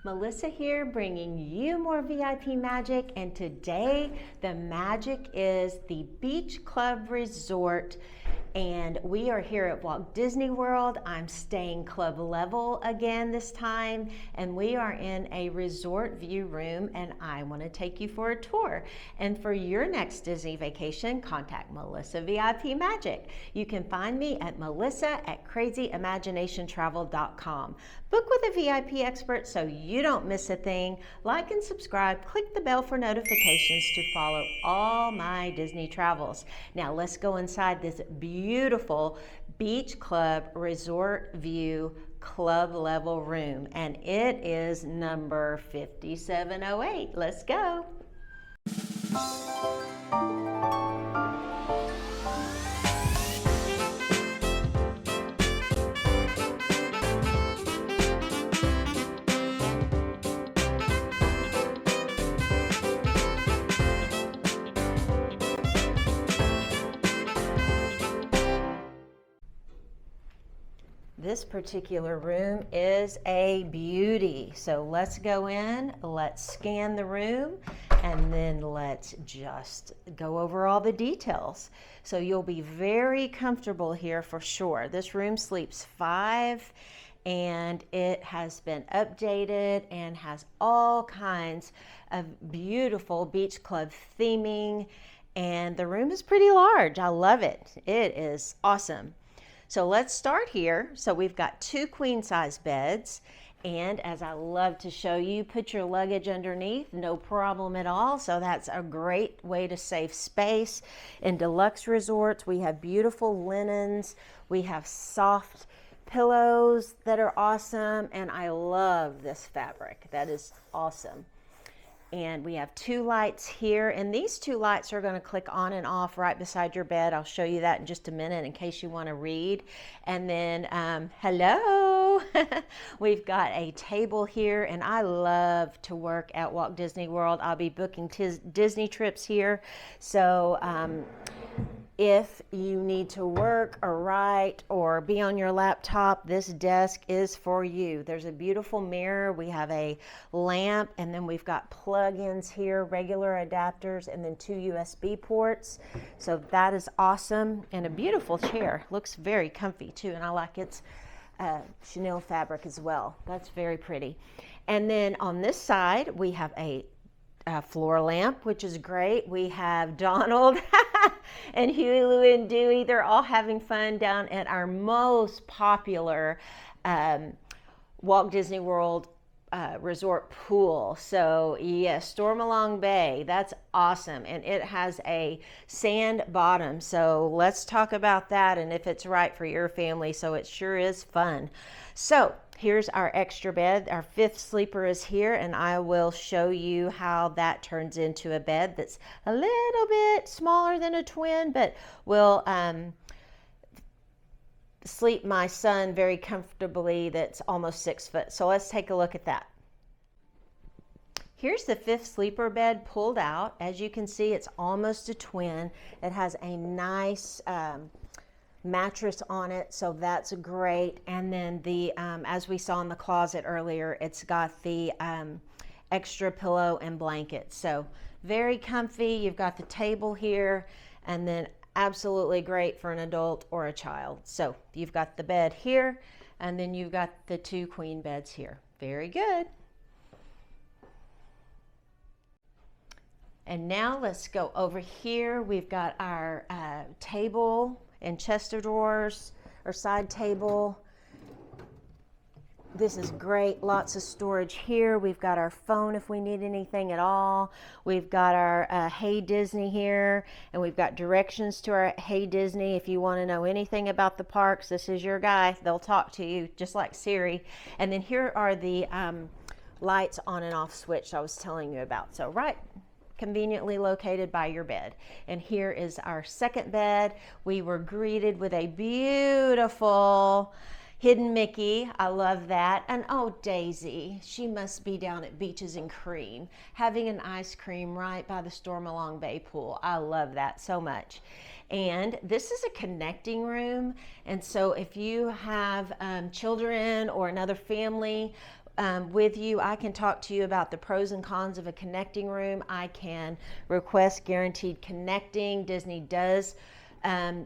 Melissa here, bringing you more VIP magic, and today the magic is the Beach Club Resort, and we are here at Walt Disney World. I'm staying club level again this time, and we are in a resort view room, and I want to take you for a tour. And for your next Disney vacation, contact Melissa VIP Magic. You can find me at melissa@crazyimaginationtravel.com. Book with a VIP expert so you don't miss a thing. Like and subscribe. Click the bell for notifications to follow all my Disney travels. Now let's go inside this beautiful Beach Club Resort View club level room, and it is number 5708. Let's go. This particular room is a beauty. So let's go in, let's scan the room, and then let's just go over all the details. So you'll be very comfortable here for sure. This room sleeps 5, and it has been updated and has all kinds of beautiful beach club theming, and the room is pretty large. I love it. It is awesome. So let's start here. So we've got 2 queen size beds, and as I love to show you, put your luggage underneath, no problem at all. So that's a great way to save space. In deluxe resorts, we have beautiful linens, we have soft pillows that are awesome, and I love this fabric. That is awesome. And we have 2 lights here, and these 2 lights are going to click on and off right beside your bed. I'll show you that in just a minute in case you want to read. And then, hello, we've got a table here, and I love to work at Walt Disney World. I'll be booking Disney trips here. So if you need to work or write or be on your laptop, this desk is for you. There's a beautiful mirror. We have a lamp, and then we've got plug-ins here, regular adapters, and then 2 USB ports. So that is awesome. And a beautiful chair. Looks very comfy too, and I like its chenille fabric as well. That's very pretty. And then on this side, we have a floor lamp, which is great. We have Donald and Huey, Louie, and Dewey. They're all having fun down at our most popular Walt Disney World resort pool. So yes, Stormalong Bay, that's awesome. And it has a sand bottom. So let's talk about that and if it's right for your family. So it sure is fun. So here's our extra bed. Our 5th sleeper is here, and I will show you how that turns into a bed that's a little bit smaller than a twin, but will sleep my son very comfortably. That's almost 6 foot. So let's take a look at that. Here's the 5th sleeper bed pulled out. As you can see, it's almost a twin. It has a nice mattress on it, so that's great. And then the as we saw in the closet earlier, it's got the extra pillow and blanket, so very comfy. You've got the table here, and then absolutely great for an adult or a child. So you've got the bed here, and then you've got the 2 queen beds here. Very good. And now let's go over here. We've got our table and chest of drawers or side table. This is great. Lots of storage here. We've got our phone if we need anything at all. We've got our Hey Disney here, and we've got directions to our Hey Disney. If you want to know anything about the parks, this is your guy. They'll talk to you just like Siri. And then here are the lights on and off switch I was telling you about. So right conveniently located by your bed. And here is our 2nd bed. We were greeted with a beautiful hidden Mickey. I love that. And oh, Daisy, she must be down at Beaches and Cream having an ice cream right by the Stormalong Bay pool. I love that so much. And this is a connecting room, and so if you have children or another family with you. I can talk to you about the pros and cons of a connecting room. I can request guaranteed connecting. Disney does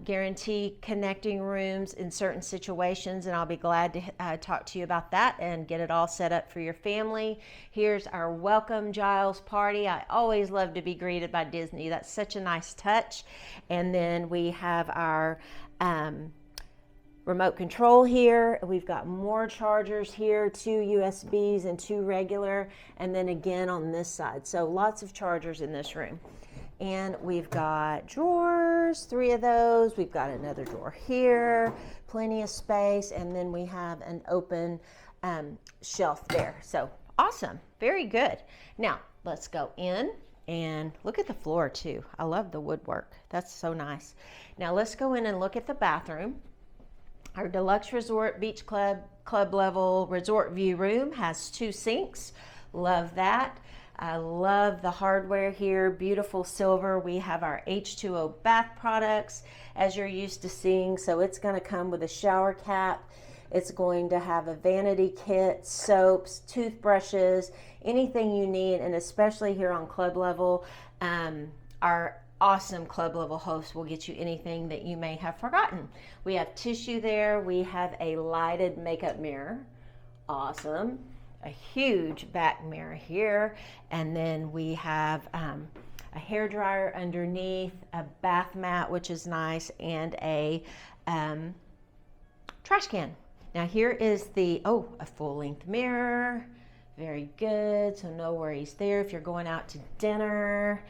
guarantee connecting rooms in certain situations, and I'll be glad to talk to you about that and get it all set up for your family. Here's our welcome Giles party. I always love to be greeted by Disney. That's such a nice touch. And then we have our remote control here. We've got more chargers here, 2 USBs and 2 regular, and then again on this side. So lots of chargers in this room. And we've got drawers, 3 of those. We've got another drawer here, plenty of space, and then we have an open shelf there. So awesome, very good. Now let's go in and look at the floor too. I love the woodwork. That's so nice. Now let's go in and look at the bathroom. Our deluxe resort beach club level resort view room has 2 sinks. Love that. I love the hardware here, beautiful silver. We have our H2O bath products as you're used to seeing. So it's going to come with a shower cap. It's going to have a vanity kit, soaps, toothbrushes, anything you need. And especially here on club level, our awesome club level host will get you anything that you may have forgotten. We have tissue there. We have a lighted makeup mirror. Awesome. A huge back mirror here, and then we have a hair dryer underneath, a bath mat, which is nice, and a trash can. Now here is the a full-length mirror. Very good. So no worries there if you're going out to dinner.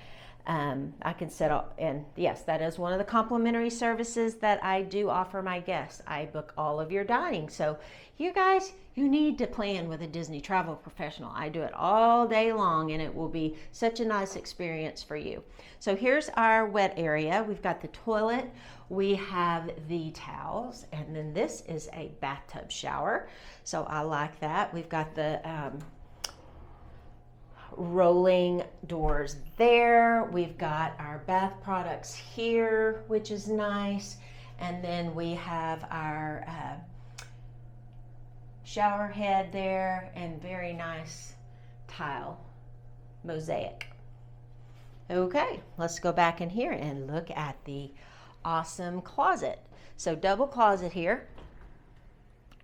I can set up, and yes, that is one of the complimentary services that I do offer my guests. I book all of your dining. So you guys, you need to plan with a Disney travel professional. I do it all day long, and it will be such a nice experience for you. So here's our wet area. We've got the toilet, we have the towels, and then this is a bathtub shower. So I like that. We've got the rolling doors there. We've got our bath products here, which is nice. And then we have our shower head there, and very nice tile mosaic. Okay, let's go back in here and look at the awesome closet. So double closet here,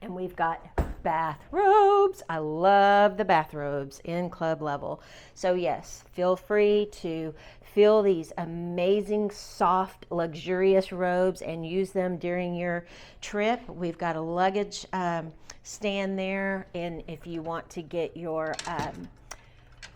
and we've got bathrobes. I love the bathrobes in club level. So yes, feel free to feel these amazing, soft, luxurious robes and use them during your trip. We've got a luggage stand there, and if you want to get your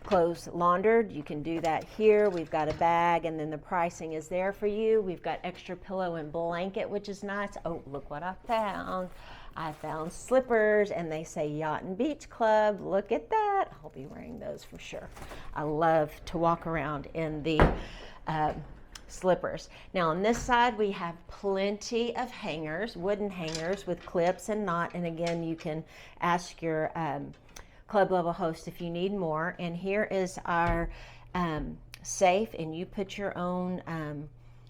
clothes laundered, you can do that here. We've got a bag, and then the pricing is there for you. We've got extra pillow and blanket, which is nice. Oh, look what I found. I found slippers, and they say Yacht and Beach Club. Look at that. I'll be wearing those for sure. I love to walk around in the slippers. Now on this side, we have plenty of hangers, wooden hangers with clips and knot. And again, you can ask your club level host if you need more. And here is our safe, and you put your own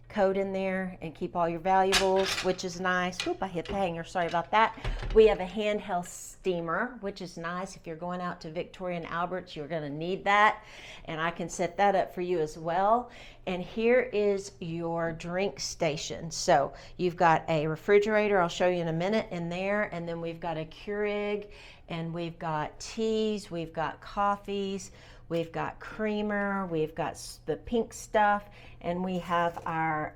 code in there and keep all your valuables, which is nice. Oop, I hit the hanger, sorry about that. We have a handheld steamer, which is nice. If you're going out to Victoria and Albert's, you're gonna need that, and I can set that up for you as well. And here is your drink station. So you've got a refrigerator, I'll show you in a minute, in there, and then we've got a Keurig, and we've got teas, we've got coffees, we've got creamer, we've got the pink stuff, and we have our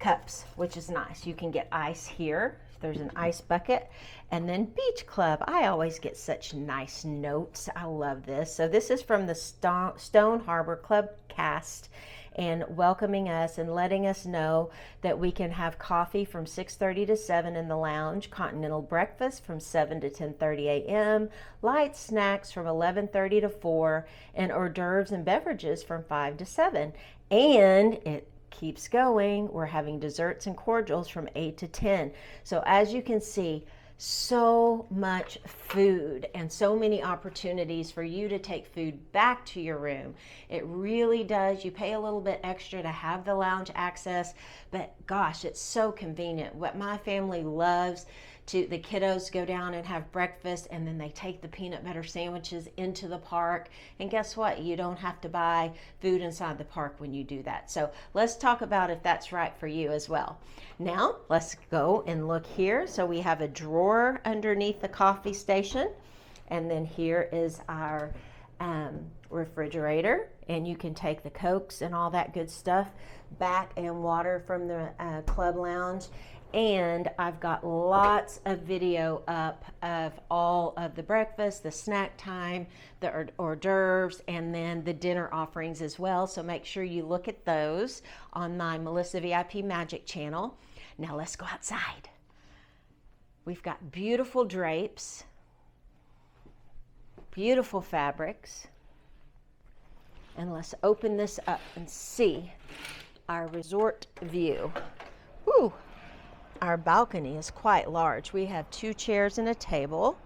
cups, which is nice. You can get ice here. There's an ice bucket. And then Beach Club. I always get such nice notes. I love this. So this is from the Stone Harbor Club cast, and welcoming us and letting us know that we can have coffee from 6:30 to 7 in the lounge, continental breakfast from 7 to 10:30 a.m., light snacks from 11:30 to 4, and hors d'oeuvres and beverages from 5 to 7. And it keeps going. We're having desserts and cordials from 8 to 10. So as you can see, so much food and so many opportunities for you to take food back to your room. It really does. You pay a little bit extra to have the lounge access, but gosh, it's so convenient. What my family loves, the kiddos go down and have breakfast, and then they take the peanut butter sandwiches into the park. And guess what? You don't have to buy food inside the park when you do that. So let's talk about if that's right for you as well. Now let's go and look here. So we have a drawer underneath the coffee station, and then here is our refrigerator, and you can take the Cokes and all that good stuff back and water from the club lounge. And I've got lots of video up of all of the breakfast, the snack time, the hors d'oeuvres, and then the dinner offerings as well. So make sure you look at those on my Melissa VIP Magic channel. Now let's go outside. We've got beautiful drapes, beautiful fabrics, and let's open this up and see our resort view. Woo! Our balcony is quite large. We have 2 chairs and a table,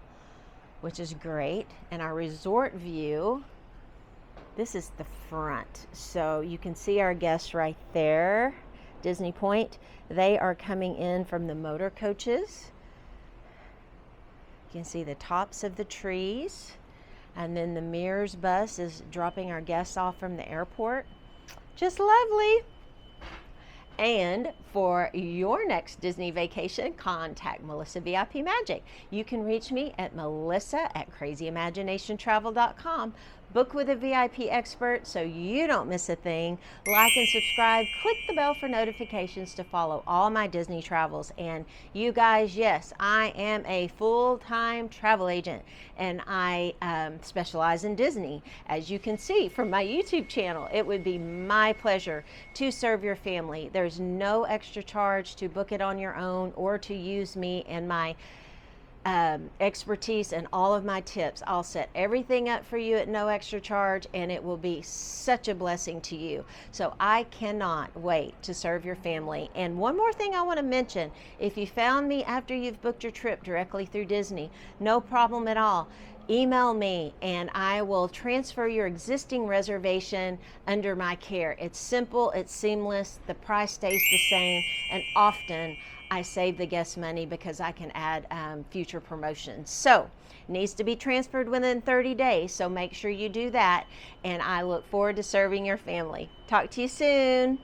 which is great. And our resort view, this is the front. So you can see our guests right there, Disney Point. They are coming in from the motor coaches. You can see the tops of the trees. And then the Mears bus is dropping our guests off from the airport. Just lovely. And for your next Disney vacation, contact Melissa VIP Magic. You can reach me at melissa@crazyimaginationtravel.com. Book with a VIP expert so you don't miss a thing. Like and subscribe. Click the bell for notifications to follow all my Disney travels. And you guys, yes, I am a full-time travel agent, and I specialize in Disney. As you can see from my YouTube channel, it would be my pleasure to serve your family. There's no extra charge to book it on your own or to use me and my expertise and all of my tips. I'll set everything up for you at no extra charge, and it will be such a blessing to you. So I cannot wait to serve your family. And one more thing I want to mention, if you found me after you've booked your trip directly through Disney, no problem at all. Email me and I will transfer your existing reservation under my care. It's simple, it's seamless, the price stays the same, and often I save the guest money because I can add future promotions. So needs to be transferred within 30 days, so make sure you do that, and I look forward to serving your family. Talk to you soon.